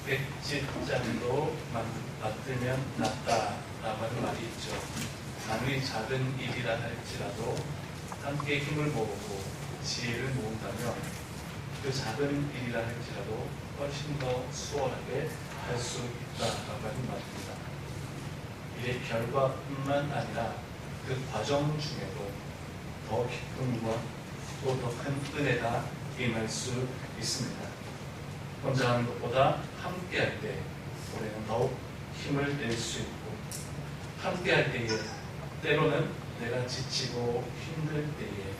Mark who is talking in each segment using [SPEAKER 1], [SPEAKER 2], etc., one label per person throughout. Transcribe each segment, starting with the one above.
[SPEAKER 1] 백지장도 맡으면 낫다라고 하는 말이 있죠. 아무리 작은 일이라 할지라도 함께 힘을 모으고 지혜를 모은다면 그 작은 일이라 할지라도 훨씬 더 수월하게 할 수 있다라고 하는 말입니다. 일의 결과뿐만 아니라 그 과정 중에도 더 기쁨과 또 더 큰 은혜가 임할 수 있습니다. 혼자 하는 것보다 함께 할 때 우리는 더욱 힘을 낼 수 있고, 함께 할 때에 때로는 내가 지치고 힘들 때에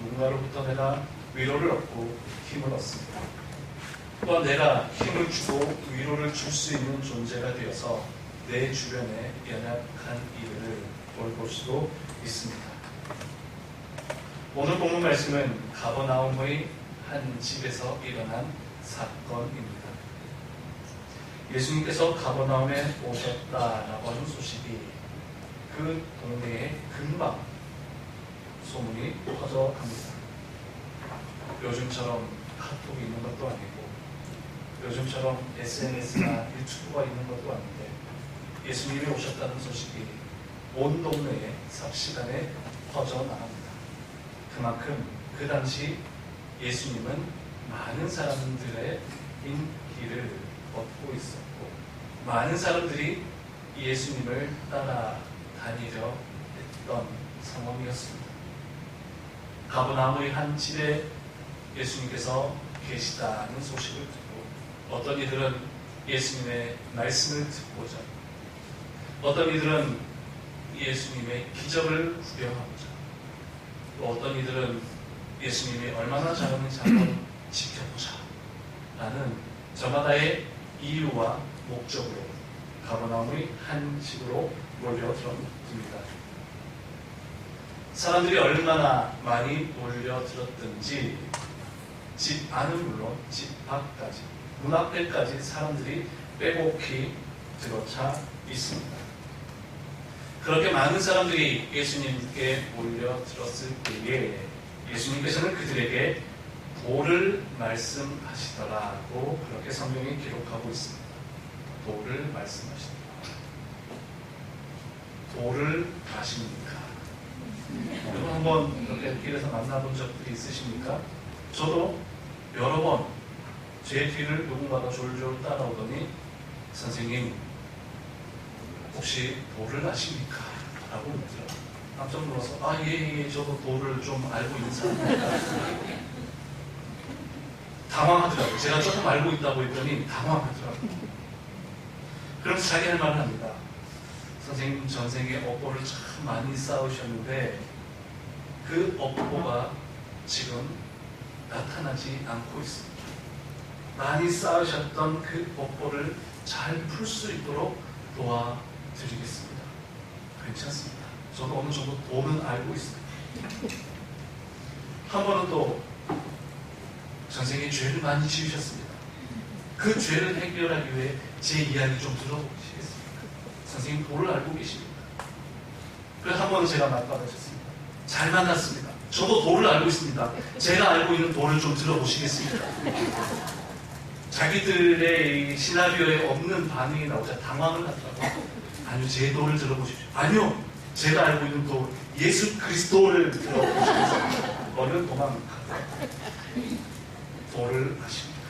[SPEAKER 1] 누군가로부터 내가 위로를 얻고 힘을 얻습니다. 또한 내가 힘을 주고 위로를 줄 수 있는 존재가 되어서 내 주변에 연약한 이들을 돌볼 수도 있습니다. 오늘 본문 말씀은 가버나움의 한 집에서 일어난 사건입니다. 예수님께서 가버나움에 오셨다라고 하는 소식이 그 동네에 금방 소문이 퍼져갑니다. 요즘처럼 카톡이 있는 것도 아니고 요즘처럼 SNS나 유튜브가 있는 것도 아닌데 예수님이 오셨다는 소식이 온 동네에 삽시간에 퍼져나갑니다. 그만큼 그 당시 예수님은 많은 사람들의 인기를 얻고 있었고 많은 사람들이 예수님을 따라다니려 했던 상황이었습니다. 가버나움의 한 집에 예수님께서 계시다는 소식을 듣고 어떤 이들은 예수님의 말씀을 듣고자, 어떤 이들은 예수님의 기적을 구경하고자, 또 어떤 이들은 예수님이 얼마나 잘하는지 한번 지켜보자 라는 저마다의 이유와 목적으로 가버나움의 한 집으로 몰려들었습니다. 사람들이 얼마나 많이 몰려들었든지 집 안은 물론 집 밖까지, 문 앞에까지 사람들이 빼곡히 들어차 있습니다. 그렇게 많은 사람들이 예수님께 몰려들었을 때에 예수님께서는 그들에게 도를 말씀하시더라고 그렇게 성경이 기록하고 있습니다. 도를 말씀하시더라. 도를 아십니까? 여러분 한번 이렇게 길에서 만나본 적들이 있으십니까? 저도 여러 번 제 뒤를 누군가가 졸졸 따라오더니 선생님 혹시 도를 아십니까? 라고 묻더라고요. 깜짝 놀라서 예, 저도 도를 좀 알고 있는 사람입니다. 당황하더라고요. 제가 조금 알고 있다고 했더니 당황하더라고요. 그래서 자기 할 말을 합니다. 선생님 전생에 업보를 참 많이 쌓으셨는데 그 업보가 지금 나타나지 않고 있습니다. 많이 쌓으셨던 그 업보를 잘 풀 수 있도록 도와드리겠습니다. 괜찮습니다. 저도 어느 정도 도는 알고 있습니다. 한 번은 또 전생에 죄를 많이 지으셨습니다. 그 죄를 해결하기 위해 제 이야기 좀 들어보시겠습니까? 선생님 도를 알고 계십니다. 그래서 한 번은 제가 맞받으셨습니다. 잘 만났습니다. 저도 도를 알고 있습니다. 제가 알고 있는 도를 좀 들어보시겠습니까? 자기들의 시나리오에 없는 반응이 나오자 당황을 하더라고요. 아니요, 제 도를 들어보십시오. 아니요, 제가 알고 있는 도, 예수 그리스도를 들어보시겠습니다. 너는 도망가. 도를 아십니까?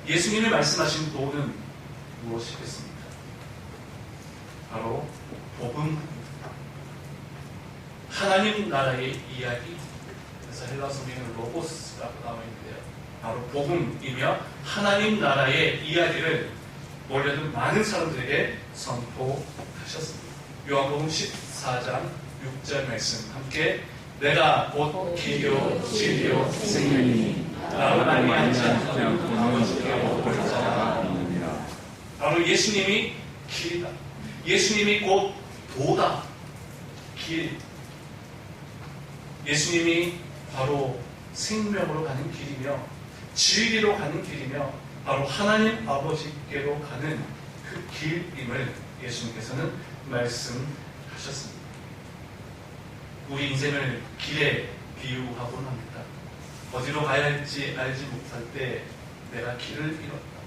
[SPEAKER 1] 예수님이 말씀하신 도는 무엇이겠습니까? 바로 복음입니다. 하나님 나라의 이야기. 그래서 헬라 성경에는 로고스라고 나와 있는데요. 바로 복음이며 하나님 나라의 이야기를 몰려든 많은 사람들에게 선포하셨습니다. 요한복음 14장 6절 말씀 함께 내가 곧 길이요 진리요 생명이니 나로 말미암지 않고는 아버지께 올 자가 없느니라. 바로 예수님이 길이다. 예수님이 곧 도다. 길. 예수님이 바로 생명으로 가는 길이며 진리로 가는 길이며 바로 하나님 아버지께로 가는 그 길임을 예수님께서는 말씀하셨습니다. 우리 인생을 길에 비유하곤 합니다. 어디로 가야 할지 알지 못할 때 내가 길을 잃었다.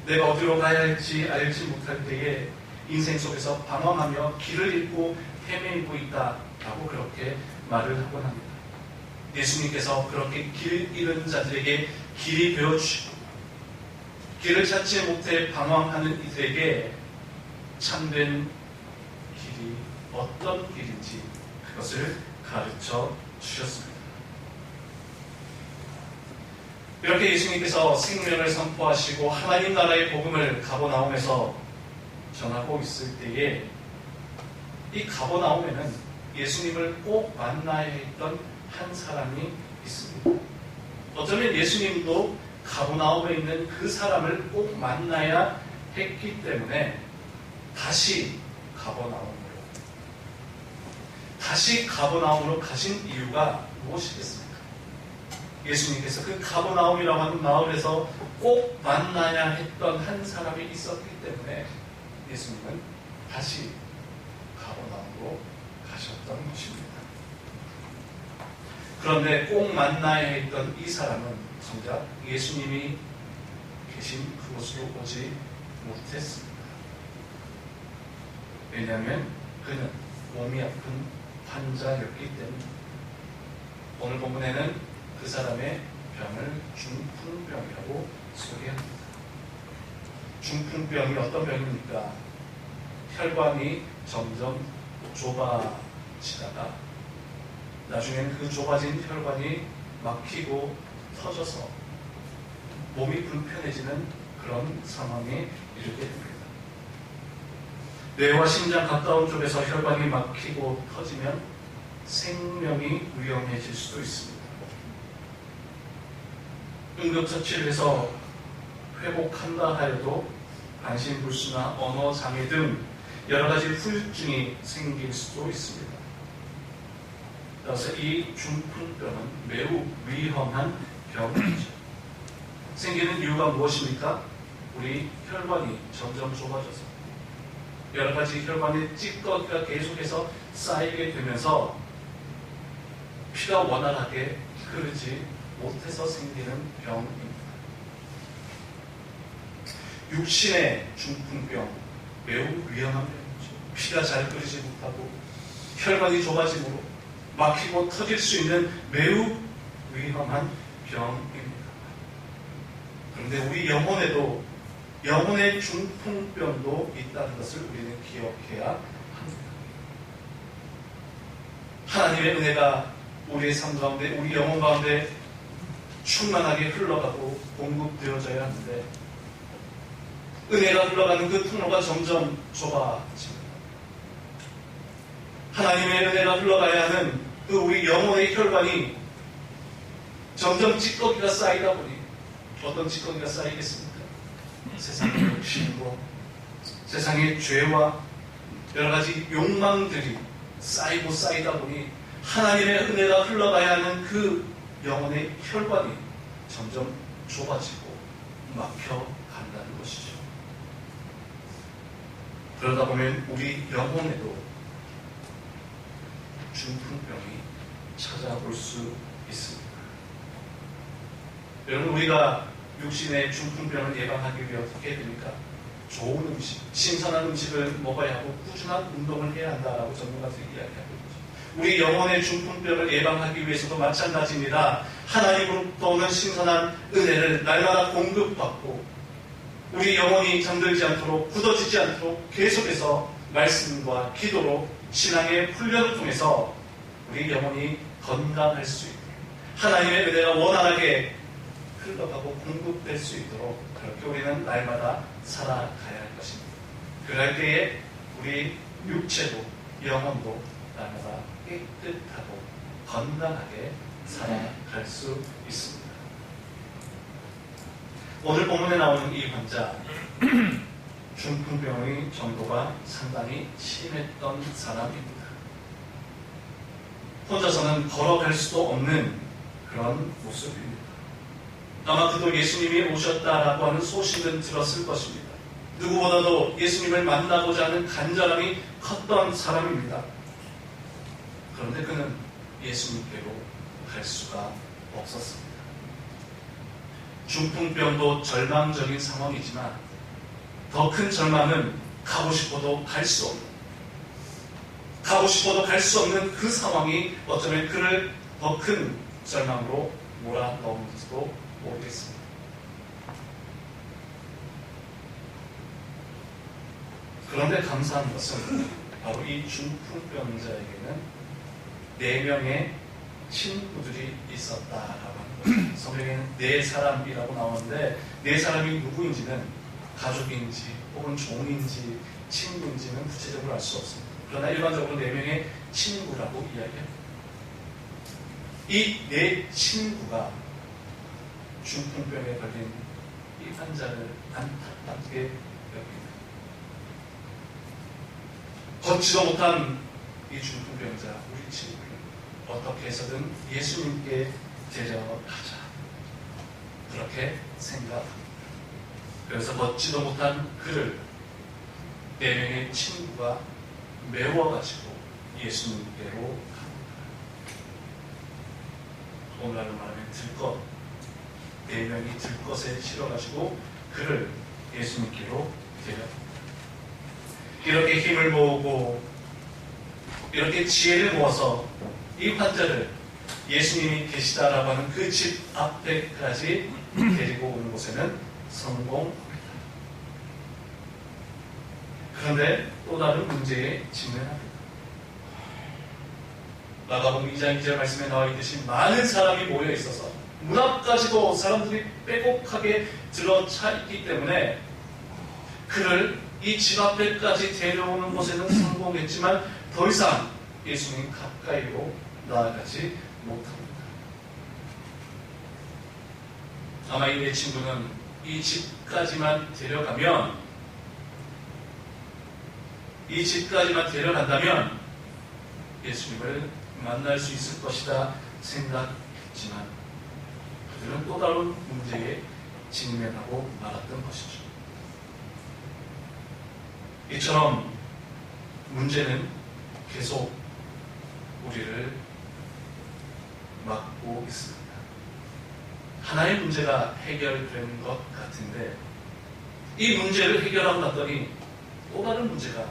[SPEAKER 1] 내가 어디로 가야 할지 알지 못할 때에 인생 속에서 방황하며 길을 잃고 헤매고 있다라고 그렇게 말을 하곤 합니다. 예수님께서 그렇게 길 잃은 자들에게 길이 되어주시고 길을 찾지 못해 방황하는 이들에게 참된 길이 어떤 길인지 그것을 가르쳐 주셨습니다. 이렇게 예수님께서 생명을 선포하시고 하나님 나라의 복음을 가버나움에서 전하고 있을 때에 이 가버나움에는 예수님을 꼭 만나야 했던 한 사람이 있습니다. 어쩌면 예수님도 가버나움에 있는 그 사람을 꼭 만나야 했기 때문에 다시 가버나움으로 가신 이유가 무엇이겠습니까? 예수님께서 그 가버나움이라고 하는 마을에서 꼭 만나야 했던 한 사람이 있었기 때문에 예수님은 다시 가버나움으로 가셨던 것입니다. 그런데 꼭 만나야 했던 이 사람은 정작 예수님이 계신 그곳으로 오지 못했습니다. 왜냐하면 그는 몸이 아픈 환자였기 때문입니다. 오늘 본문에는 그 사람의 병을 중풍병이라고 소개합니다. 중풍병이 어떤 병입니까? 혈관이 점점 좁아지다가 나중에는 그 좁아진 혈관이 막히고 터져서 몸이 불편해지는 그런 상황에 이르게 됩니다. 뇌와 심장 가까운 쪽에서 혈관이 막히고 터지면 생명이 위험해질 수도 있습니다. 응급처치를 해서 회복한다 하여도 반신불수나 언어장애 등 여러 가지 후유증이 생길 수도 있습니다. 따라서 이 중풍병은 매우 위험한 병이죠. 생기는 이유가 무엇입니까? 우리 혈관이 점점 좁아져서 여러 가지 혈관의 찌꺼기가 계속해서 쌓이게 되면서 피가 원활하게 흐르지 못해서 생기는 병입니다. 육신의 중풍병, 매우 위험한 병이죠. 피가 잘 흐르지 못하고 혈관이 좁아짐으로 막히고 터질 수 있는 매우 위험한 병입니다. 그런데 우리 영혼에도 영혼의 중풍병도 있다는 것을 우리는 기억해야 합니다. 하나님의 은혜가 우리의 삶 가운데, 우리 영혼 가운데 충만하게 흘러가고 공급되어져야 하는데 은혜가 흘러가는 그 통로가 점점 좁아집니다. 하나님의 은혜가 흘러가야 하는 그 우리 영혼의 혈관이 점점 찌꺼기가 쌓이다 보니 어떤 찌꺼기가 쌓이겠습니까? 세상의 욕심으로 세상의 죄와 여러 가지 욕망들이 쌓이고 쌓이다 보니 하나님의 은혜가 흘러가야 하는 그 영혼의 혈관이 점점 좁아지고 막혀간다는 것이죠. 그러다 보면 우리 영혼에도 중풍병이 찾아올 수 있습니다. 여러분, 우리가 육신의 중풍병을 예방하기 위해 어떻게 해야 됩니까? 좋은 음식, 신선한 음식을 먹어야 하고 꾸준한 운동을 해야 한다라고 전문가들이 이야기하고 있죠. 우리 영혼의 중풍병을 예방하기 위해서도 마찬가지입니다. 하나님으로부터 오는 신선한 은혜를 날마다 공급받고 우리 영혼이 잠들지 않도록, 굳어지지 않도록 계속해서 말씀과 기도로 신앙의 훈련을 통해서 우리 영혼이 건강할 수 있도록 하나님의 은혜가 원활하게 흘러가고 공급될 수 있도록 그렇게 우리는 날마다 살아가야 할 것입니다. 그럴 때에 우리 육체도 영혼도 날마다 깨끗하고 건강하게 살아갈 수 있습니다. 오늘 본문에 나오는 이 환자 중풍병의 정도가 상당히 심했던 사람입니다. 혼자서는 걸어갈 수도 없는 그런 모습입니다. 아마 그도 예수님이 오셨다라고 하는 소식은 들었을 것입니다. 누구보다도 예수님을 만나고자 하는 간절함이 컸던 사람입니다. 그런데 그는 예수님께로 갈 수가 없었습니다. 중풍병도 절망적인 상황이지만 더 큰 절망은 가고 싶어도 갈 수 없는 그 상황이 어쩌면 그를 더 큰 절망으로 몰아넣은지도 모르겠습니다. 그런데 감사한 것은 바로 이 중풍병자에게는 4명의 친구들이 있었다라고 하는 거죠. 성경에는 4사람이라고 나오는데 4사람이 누구인지는 가족인지 혹은 종인지 친구인지는 구체적으로 알 수 없습니다. 그러나 일반적으로 4명의 친구라고 이야기합니다. 이 4친구가 중풍병에 걸린 이 환자를 안타깝게 여깁니다. 걷지도 못한 이 중풍병자 우리 친구를 어떻게 해서든 예수님께 데려가자 그렇게 생각합니다. 그래서 걷지도 못한 그를 4명의 친구가 메워가지고 예수님께로 갑니다. 오늘날로 말하면 들것 4명이 들것에 실어가지고 그를 예수님께로 데려갑니다. 이렇게 힘을 모으고 이렇게 지혜를 모아서 이 환자를 예수님이 계시다라고 하는 그 집 앞에까지 데리고 오는 곳에는 성공합니다. 그런데 또 다른 문제에 직면합니다. 마가복음 2장 2절 말씀에 나와 있듯이 많은 사람이 모여 있어서 문 앞까지도 사람들이 빼곡하게 들어차 있기 때문에 그를 이 집 앞에까지 데려오는 것에는 성공했지만 더 이상 예수님 가까이로 나아가지 못합니다. 아마 이 내 친구는 이 집까지만 데려간다면 예수님을 만날 수 있을 것이다 생각했지만 그들은 또 다른 문제에 직면하고 말았던 것이죠. 이처럼 문제는 계속 우리를 막고 있습니다. 하나의 문제가 해결된 것 같은데 이 문제를 해결하고 났더니 또 다른 문제가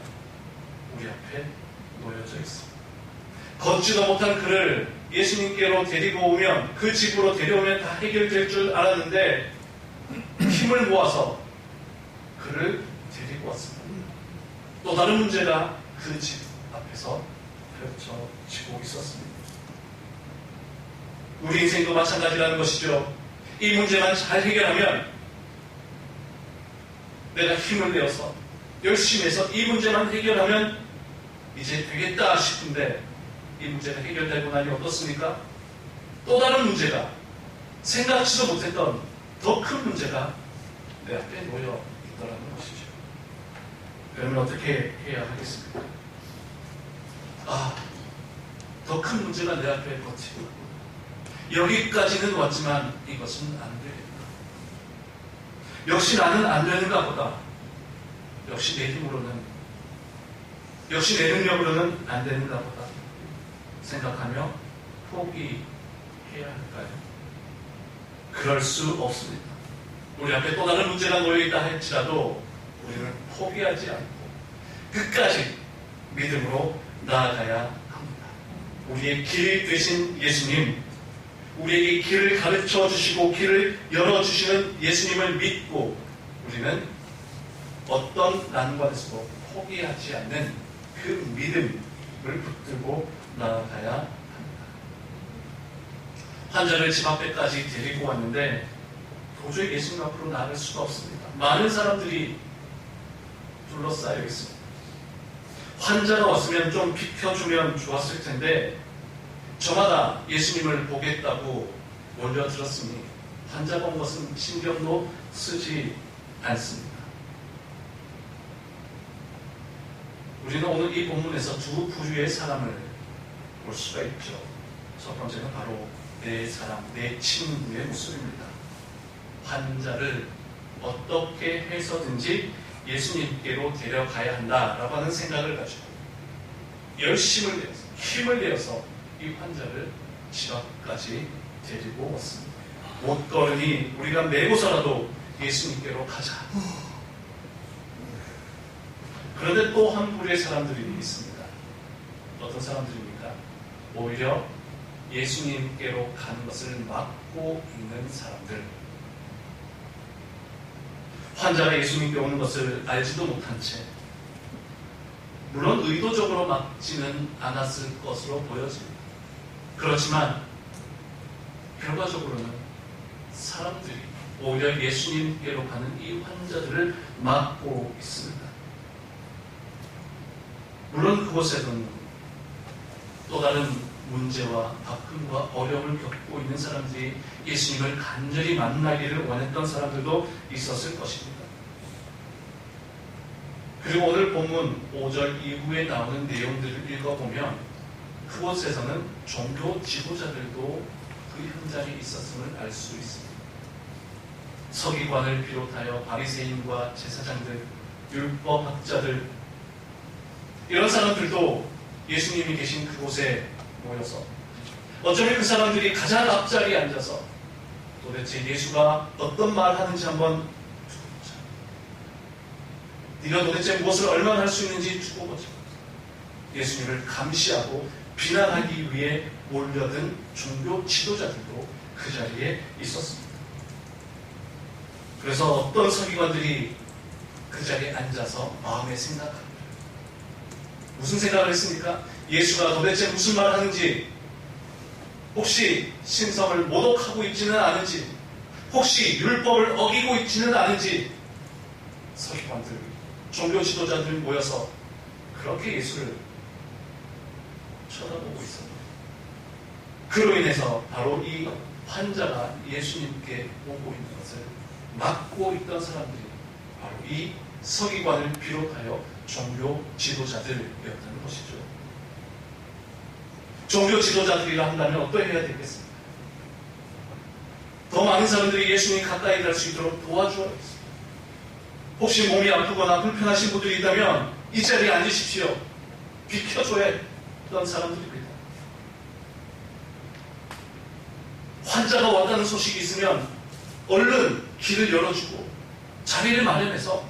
[SPEAKER 1] 우리 앞에 놓여져 있습니다. 걷지도 못한 그를 예수님께로 데리고 오면 그 집으로 데려오면 다 해결될 줄 알았는데 힘을 모아서 그를 데리고 왔습니다. 또 다른 문제가 그 집 앞에서 펼쳐지고 있었습니다. 우리 인생도 마찬가지라는 것이죠. 이 문제만 잘 해결하면 내가 힘을 내어서 열심히 해서 이 문제만 해결하면 이제 되겠다 싶은데 이 문제가 해결되고 나니 어떻습니까? 또 다른 문제가 생각지도 못했던 더 큰 문제가 내 앞에 놓여 있더라는 것이죠. 그러면 어떻게 해야 하겠습니까? 더 큰 문제가 내 앞에 버티고 있고 여기까지는 왔지만 이것은 안 되겠다. 역시 나는 안 되는가 보다. 역시 내 힘으로는 역시 내 능력으로는 안 되는가 보다 생각하며 포기해야 할까요? 그럴 수 없습니다. 우리 앞에 또 다른 문제가 놓여있다 할지라도 우리는 포기하지 않고 끝까지 믿음으로 나아가야 합니다. 우리의 길 되신 예수님, 우리에게 길을 가르쳐 주시고 길을 열어주시는 예수님을 믿고 우리는 어떤 난관에서도 포기하지 않는 그 믿음을 붙들고 나아가야 합니다. 환자를 집 앞에까지 데리고 왔는데 도저히 예수님 앞으로 나아갈 수가 없습니다. 많은 사람들이 둘러싸여 있습니다. 환자가 왔으면 좀 비켜주면 좋았을 텐데 저마다 예수님을 보겠다고 몰려들었으니 환자가 온 것은 신경도 쓰지 않습니다. 우리는 오늘 이 본문에서 두 부류의 사람을 볼 수가 있죠. 첫 번째는 바로 내 사람, 내 친구의 모습입니다. 환자를 어떻게 해서든지 예수님께로 데려가야 한다라고 하는 생각을 가지고 열심을 내어서 힘을 내어서 이 환자를 집 앞까지 데리고 왔습니다. 못걸으니 우리가 메고서라도 예수님께로 가자. 그런데 또 한 부류의 사람들이 있습니다. 어떤 사람들입니까? 오히려 예수님께로 가는 것을 막고 있는 사람들. 환자가 예수님께 오는 것을 알지도 못한 채, 물론 의도적으로 막지는 않았을 것으로 보여집니다. 그렇지만 결과적으로는 사람들이 오히려 예수님께로 가는 이 환자들을 막고 있습니다. 물론 그곳에는 또 다른 문제와 아픔과 어려움을 겪고 있는 사람들이 예수님을 간절히 만나기를 원했던 사람들도 있었을 것입니다. 그리고 오늘 본문 5절 이후에 나오는 내용들을 읽어보면 그곳에서는 종교 지도자들도 그 현장에 있었음을 알 수 있습니다. 서기관을 비롯하여 바리새인과 제사장들, 율법학자들, 이런 사람들도 예수님이 계신 그곳에 모여서 어쩌면 그 사람들이 가장 앞자리에 앉아서 도대체 예수가 어떤 말을 하는지 한번 두고 보자. 네가 도대체 무엇을 얼마나 할 수 있는지 두고 보자. 예수님을 감시하고 비난하기 위해 몰려든 종교 지도자들도 그 자리에 있었습니다. 그래서 어떤 서기관들이 그 자리에 앉아서 마음에 생각합니다. 무슨 생각을 했습니까? 예수가 도대체 무슨 말을 하는지, 혹시 신성을 모독하고 있지는 않은지, 혹시 율법을 어기고 있지는 않은지, 서기관들, 종교 지도자들이 모여서 그렇게 예수를 쳐다보고 있습니다. 그로 인해서 바로 이 환자가 예수님께 오고 있는 것을 막고 있던 사람들이 바로 이 서기관을 비롯하여 종교 지도자들이었다는 것이죠. 종교 지도자들이라 한다면 어떠해야 되겠습니까? 더 많은 사람들이 예수님 가까이 갈 수 있도록 도와주어야겠습니다. 혹시 몸이 아프거나 불편하신 분들이 있다면 이 자리에 앉으십시오. 비켜줘야 했던 사람들입니다. 환자가 왔다는 소식이 있으면 얼른 길을 열어주고 자리를 마련해서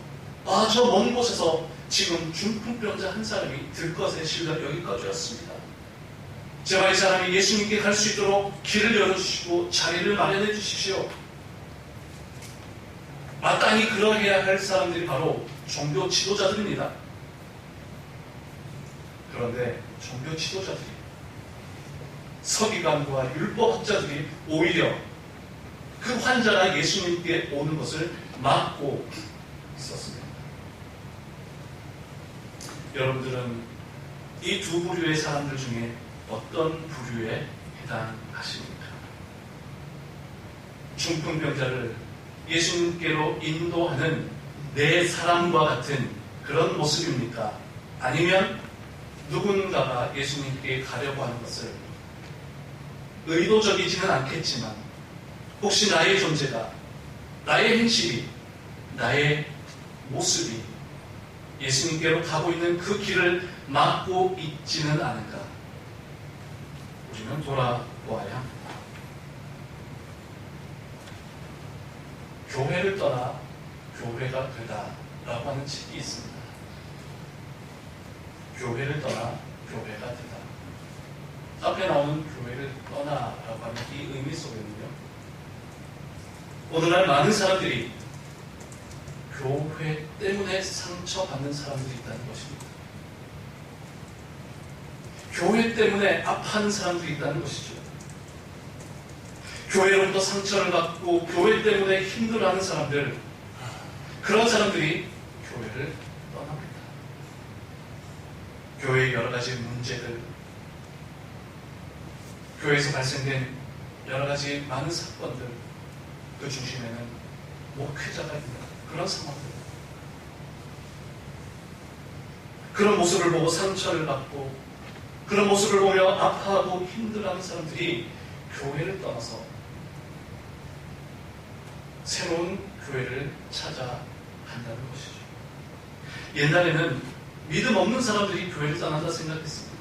[SPEAKER 1] 저 먼 곳에서 지금 중풍병자 한 사람이 들것에 실려 여기까지 왔습니다. 제발 이 사람이 예수님께 갈 수 있도록 길을 열어주시고 자리를 마련해 주십시오. 마땅히 그러해야 할 사람들이 바로 종교 지도자들입니다. 그런데 종교 지도자들이, 서기관과 율법학자들이 오히려 그 환자가 예수님께 오는 것을 막고 있었습니다. 여러분들은 이 두 부류의 사람들 중에 어떤 부류에 해당하십니까? 중풍병자를 예수님께로 인도하는 내 사람과 같은 그런 모습입니까? 아니면 누군가가 예수님께 가려고 하는 것을 의도적이지는 않겠지만 혹시 나의 존재가, 나의 행실이, 나의 모습이 예수님께로 가고 있는 그 길을 막고 있지는 않은가? 우리는 돌아보아야 합니다. 교회를 떠나 교회가 되다라고 하는 책이 있습니다. 교회를 떠나 교회가 되다. 앞에 나오는 교회를 떠나라고 하는 이 의미 속에는요, 오늘날 많은 사람들이 교회 때문에 상처받는 사람들이 있다는 것입니다. 교회 때문에 아파하는 사람들이 있다는 것이죠. 교회로부터 상처를 받고 교회 때문에 힘들어하는 사람들, 그런 사람들이 교회를 떠납니다. 교회의 여러 가지 문제들, 교회에서 발생된 여러 가지 많은 사건들, 그 중심에는 목회자가 있는 그런 상황들, 그런 모습을 보고 상처를 받고 그런 모습을 보며 아파하고 힘들어하는 사람들이 교회를 떠나서 새로운 교회를 찾아간다는 것이죠. 옛날에는 믿음 없는 사람들이 교회를 떠난다 생각했습니다.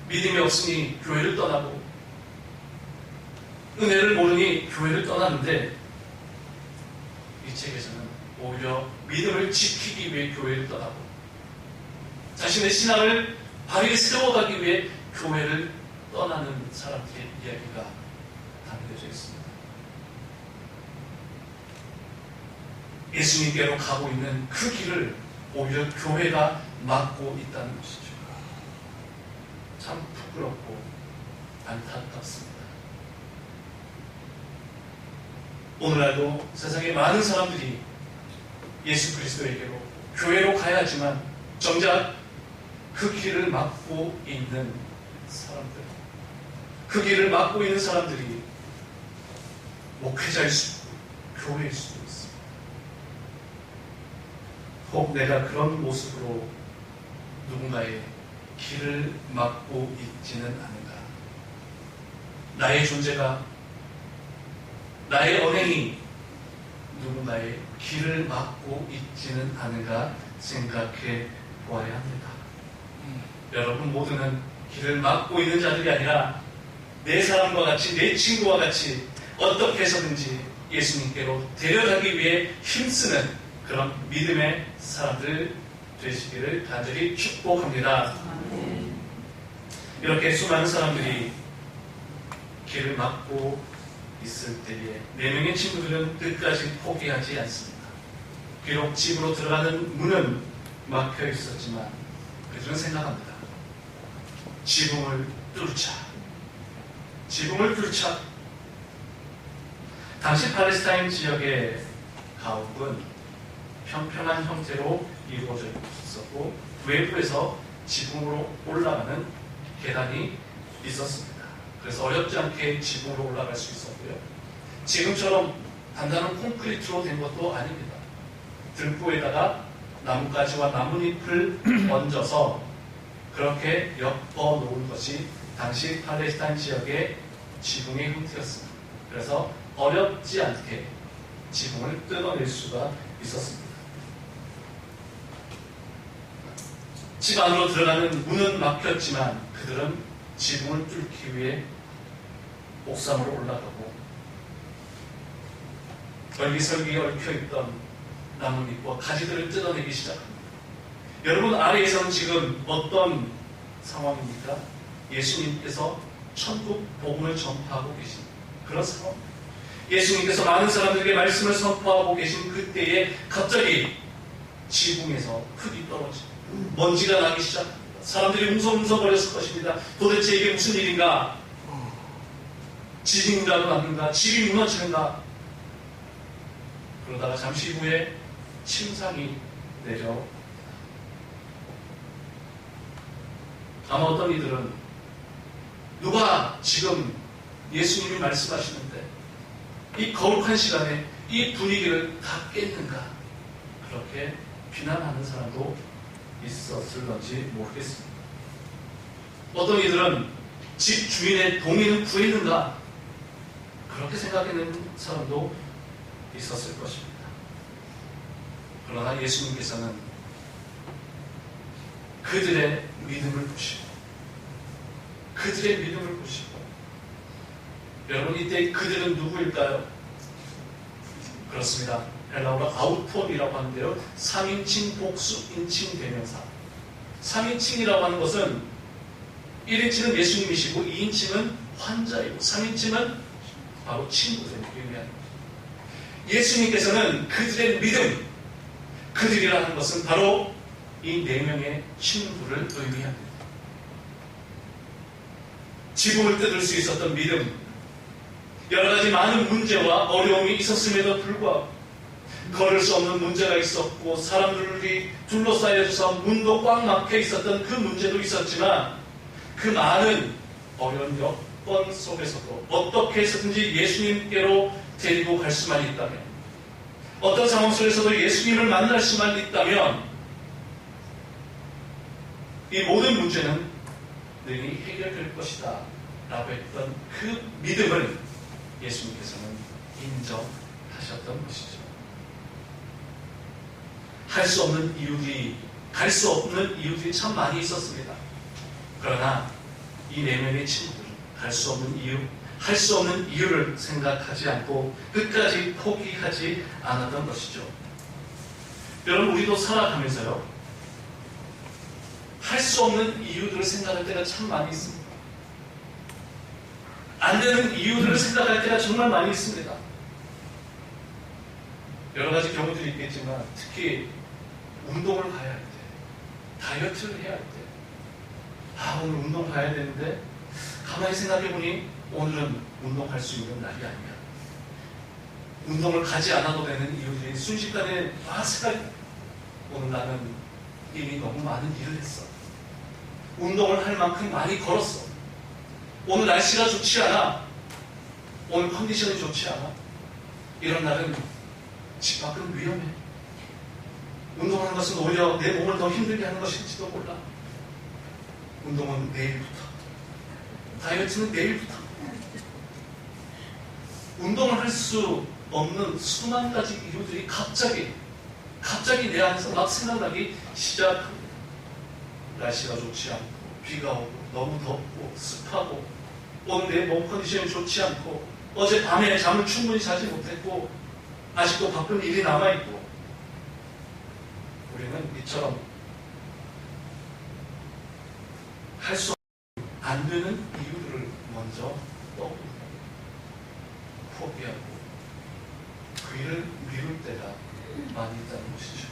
[SPEAKER 1] 믿음이 없으니 교회를 떠나고 은혜를 모르니 교회를 떠나는데, 이 책에서는 오히려 믿음을 지키기 위해 교회를 떠나고 자신의 신앙을 바르게 세워가기 위해 교회를 떠나는 사람들의 이야기가 담겨져 있습니다. 예수님께로 가고 있는 그 길을 오히려 교회가 막고 있다는 것이죠. 참 부끄럽고 안타깝습니다. 오늘날도 세상에 많은 사람들이 예수 그리스도에게로 교회로 가야지만 정작 그 길을 막고 있는 사람들, 그 길을 막고 있는 사람들이 목회자일 수도 있고 교회일 수도 있습니다. 혹 내가 그런 모습으로 누군가의 길을 막고 있지는 않은가? 나의 존재가, 나의 언행이 누군가의 길을 막고 있지는 않은가 생각해 보아야 합니다. 여러분 모두는 길을 막고 있는 자들이 아니라 내 사람과 같이, 내 친구와 같이 어떻게 해서든지 예수님께로 데려가기 위해 힘쓰는 그런 믿음의 사람들 되시기를 간절히 축복합니다. 이렇게 수많은 사람들이 길을 막고 있을 때에 4명의 친구들은 끝까지 포기하지 않습니다. 비록 집으로 들어가는 문은 막혀 있었지만 그들은 생각합니다. 지붕을 뚫자. 지붕을 뚫자. 당시 팔레스타인 지역의 가옥은 평평한 형태로 이루어져 있었고 외부에서 지붕으로 올라가는 계단이 있었습니다. 그래서 어렵지 않게 지붕으로 올라갈 수 있었고요. 지금처럼 단단한 콘크리트로 된 것도 아닙니다. 등불에다가 나뭇가지와 나뭇잎을 얹어서 그렇게 엮어 놓은 것이 당시 팔레스타인 지역의 지붕의 형태였습니다. 그래서 어렵지 않게 지붕을 뜯어낼 수가 있었습니다. 집 안으로 들어가는 문은 막혔지만 그들은 지붕을 뚫기 위해 옥상으로 올라가고 얼기설기 얽혀있던 나뭇잎과 가지들을 뜯어내기 시작합니다. 여러분 아래에서는 지금 어떤 상황입니까? 예수님께서 천국 복음을 전파하고 계신 그런 상황. 예수님께서 많은 사람들에게 말씀을 선포하고 계신 그때에 갑자기 지붕에서 흙이 떨어지고 먼지가 나기 시작합니다. 사람들이 웅성웅성거렸을 것입니다. 도대체 이게 무슨 일인가? 지진이라도 났는가? 집이 무너지는가? 그러다가 잠시 후에 침상이 내려 아마 어떤 이들은 누가 지금 예수님이 말씀하시는데 이 거룩한 시간에 이 분위기를 다 깼는가? 그렇게 비난하는 사람도 있었을런지 모르겠습니다. 어떤 이들은 집 주인의 동의는 구했는가? 그렇게 생각하는 사람도 있었을 것입니다. 그러나 예수님께서는 그들의 믿음을 보시고 그들의 믿음을 보시고 여러분 이때 그들은 누구일까요? 그렇습니다. 헬라어로 아우톤이라고 하는데요. 3인칭 복수 인칭 대명사. 3인칭이라고 하는 것은 1인칭은 예수님이시고 2인칭은 환자이고 3인칭은 바로 친구들을 의미하는 거죠. 예수님께서는 그들의 믿음, 그들이라는 것은 바로 이 4명의 친구를 의미합니다. 지붕을 뜯을 수 있었던 믿음, 여러 가지 많은 문제와 어려움이 있었음에도 불구하고 걸을 수 없는 문제가 있었고 사람들이 둘러싸여져서 문도 꽉 막혀 있었던 그 문제도 있었지만 그 많은 어려운 여건 속에서도 어떻게 해서든지 예수님께로 데리고 갈 수만 있다면 어떤 상황 속에서도 예수님을 만날 수만 있다면 이 모든 문제는 능히 해결될 것이다 라고 했던 그 믿음을 예수님께서는 인정하셨던 것이죠. 할 수 없는 이유들이, 갈 수 없는 이유들이 참 많이 있었습니다. 그러나 이 4명의 친구들은 갈 수 없는 이유, 할 수 없는 이유를 생각하지 않고 끝까지 포기하지 않았던 것이죠. 여러분, 우리도 살아가면서요, 할 수 없는 이유들을 생각할 때가 참 많이 있습니다. 안 되는 이유들을 생각할 때가 정말 많이 있습니다. 여러 가지 경우들이 있겠지만, 특히 운동을 가야 할 때, 다이어트를 해야 할 때, 오늘 운동 가야 되는데 가만히 생각해보니 오늘은 운동할 수 있는 날이 아니야. 운동을 가지 않아도 되는 이유들이 순식간에 생각이, 오늘 나는 이미 너무 많은 일을 했어. 운동을 할 만큼 많이 걸었어. 오늘 날씨가 좋지 않아. 오늘 컨디션이 좋지 않아. 이런 날은 집 밖은 위험해. 운동하는 것은 오히려 내 몸을 더 힘들게 하는 것일지도 몰라. 운동은 내일부터, 다이어트는 내일부터. 운동을 할 수 없는 수만 가지 이유들이 갑자기 내 안에서 막 생각나기 시작합니다. 날씨가 좋지 않고, 비가 오고, 너무 덥고, 습하고, 오늘 내 몸 컨디션이 좋지 않고, 어제 밤에 잠을 충분히 자지 못했고, 아직도 바쁜 일이 남아있고, 우리는 이처럼 할 수 안 되는 이유들을 먼저 떠올리고 포기하고 그 일을 미룰 때가 많이 있다는 것이죠.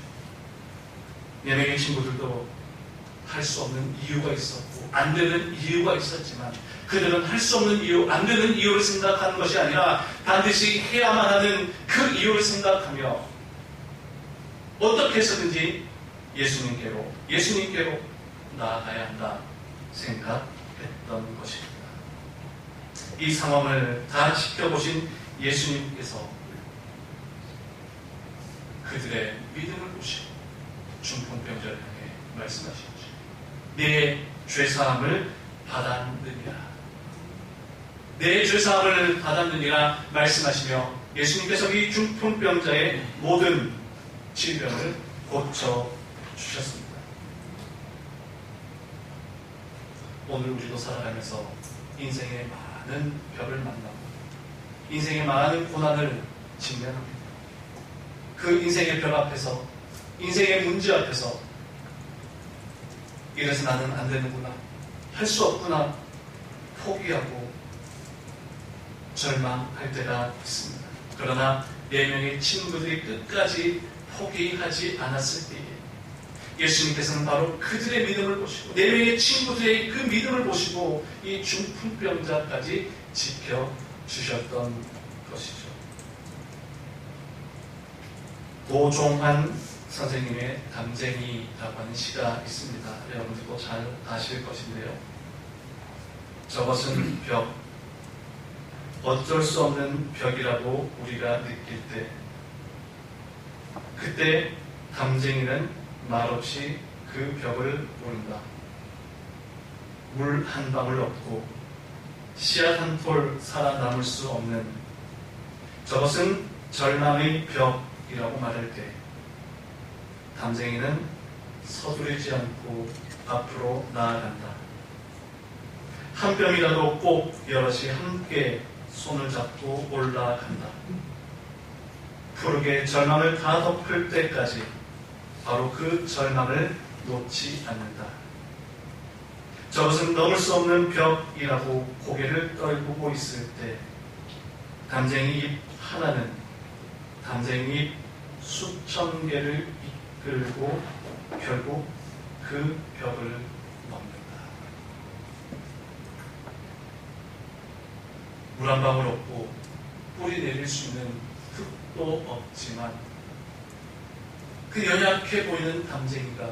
[SPEAKER 1] 예명의 친구들도 할 수 없는 이유가 있었고 안 되는 이유가 있었지만 그들은 할 수 없는 이유, 안 되는 이유를 생각하는 것이 아니라 반드시 해야만 하는 그 이유를 생각하며 어떻게 해서든지 예수님께로 나아가야 한다 생각했던 것입니다. 이 상황을 다 지켜보신 예수님께서 그들의 믿음을 보시고 중풍병자를 향해 말씀하시죠. 내 죄사함을 받았느니라. 내 죄사함을 받았느니라 말씀하시며 예수님께서 이 중풍병자의 모든 질병을 고쳐주셨습니다. 오늘 우리도 살아가면서 인생의 많은 벽을 만나고 인생의 많은 고난을 직면합니다. 그 인생의 벽 앞에서, 인생의 문제 앞에서 이래서 나는 안 되는구나, 할 수 없구나 포기하고 절망할 때가 있습니다. 그러나 4명의 친구들이 끝까지 포기하지 않았을 때에 예수님께서는 바로 그들의 믿음을 보시고 4명의 친구들의 그 믿음을 보시고 이 중풍병자까지 지켜주셨던 것이죠. 도종환 선생님의 담쟁이라고 하는 시가 있습니다. 여러분들도 잘 아실 것인데요. 저것은 벽, 어쩔 수 없는 벽이라고 우리가 느낄 때 그때 담쟁이는 말없이 그 벽을 오른다. 물 한 방울 없고 씨앗 한 톨 살아남을 수 없는 저것은 절망의 벽이라고 말할 때 담쟁이는 서두르지 않고 앞으로 나아간다. 한 뼘이라도 꼭 여럿이 함께 손을 잡고 올라간다. 푸르게 절망을 다 덮을 때까지 바로 그 절망을 놓지 않는다. 저것은 넘을 수 없는 벽이라고 고개를 떨구고 있을 때 담쟁이 잎 하나는 담쟁이 잎 수천 개를 이끌고 결국 그 벽을 넘는다. 물 한 방울 없고 뿌리 내릴 수 있는 흙도 없지만 그 연약해 보이는 담쟁이가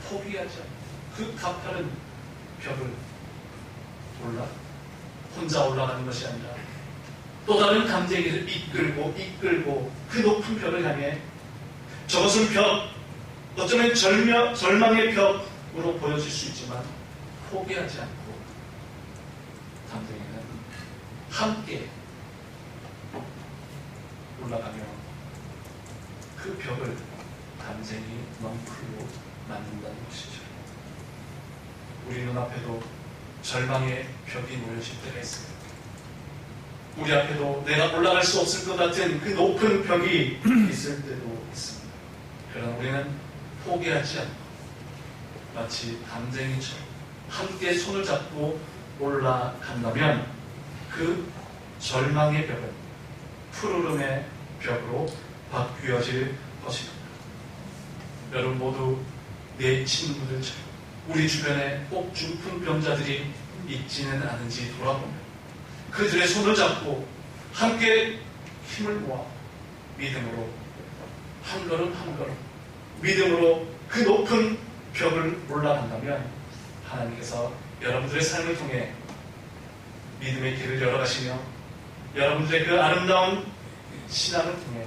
[SPEAKER 1] 포기하지 않고 그 가파른 벽을 혼자 올라가는 것이 아니라 또 다른 담쟁이를 이끌고 그 높은 벽을 향해 저것은 벽, 어쩌면 절망의 벽으로 보여질 수 있지만 포기하지 않고 담쟁이는 함께 올라가며 그 벽을 담쟁이 넝쿨로 만든다는 것이죠. 우리 눈앞에도 절망의 벽이 놓여질 때가 있습니다. 우리 앞에도 내가 올라갈 수 없을 것 같은 그 높은 벽이 있을 때도 있습니다. 그러나 우리는 포기하지 않고 마치 담쟁이처럼 함께 손을 잡고 올라간다면 그 절망의 벽은 푸르름의 벽으로 바뀌어질 것입니다. 여러분 모두 내 친구들처럼 우리 주변에 꼭 중풍병자들이 있지는 않은지 돌아보면 그들의 손을 잡고 함께 힘을 모아 믿음으로 한 걸음 한 걸음 믿음으로 그 높은 벽을 올라간다면 하나님께서 여러분들의 삶을 통해 믿음의 길을 열어가시며 여러분들의 그 아름다운 신앙을 통해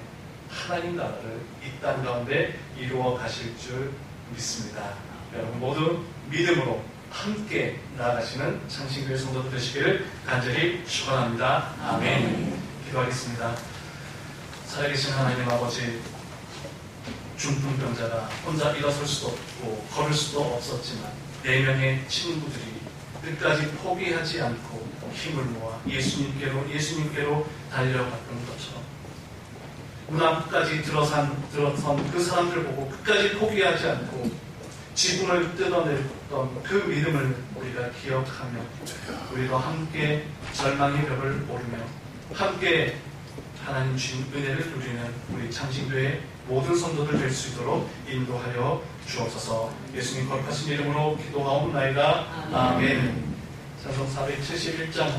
[SPEAKER 1] 하나님 나라를 이 땅 가운데 이루어 가실 줄 믿습니다. 여러분 모두 믿음으로 함께 나아가시는 창신교회 성도들 되시기를 간절히 축원합니다. 아멘. 기도하겠습니다. 살아계신 하나님 아버지, 중풍병자가 혼자 일어설 수도 없고 걸을 수도 없었지만 4명의 친구들이 끝까지 포기하지 않고 힘을 모아 예수님께로 달려갔던 것처럼 문 앞까지 들어선 그 사람들 보고 끝까지 포기하지 않고 지붕을 뜯어냈던 그 믿음을 우리가 기억하며 우리도 함께 절망의 벽을 오르며 함께 하나님 주신 은혜를 누리는 우리 창신교회 모든 성도들 될 수 있도록 인도하여 주옵소서. 예수님 거룩하신 이름으로 기도하옵나이다. 아멘. 찬송 471장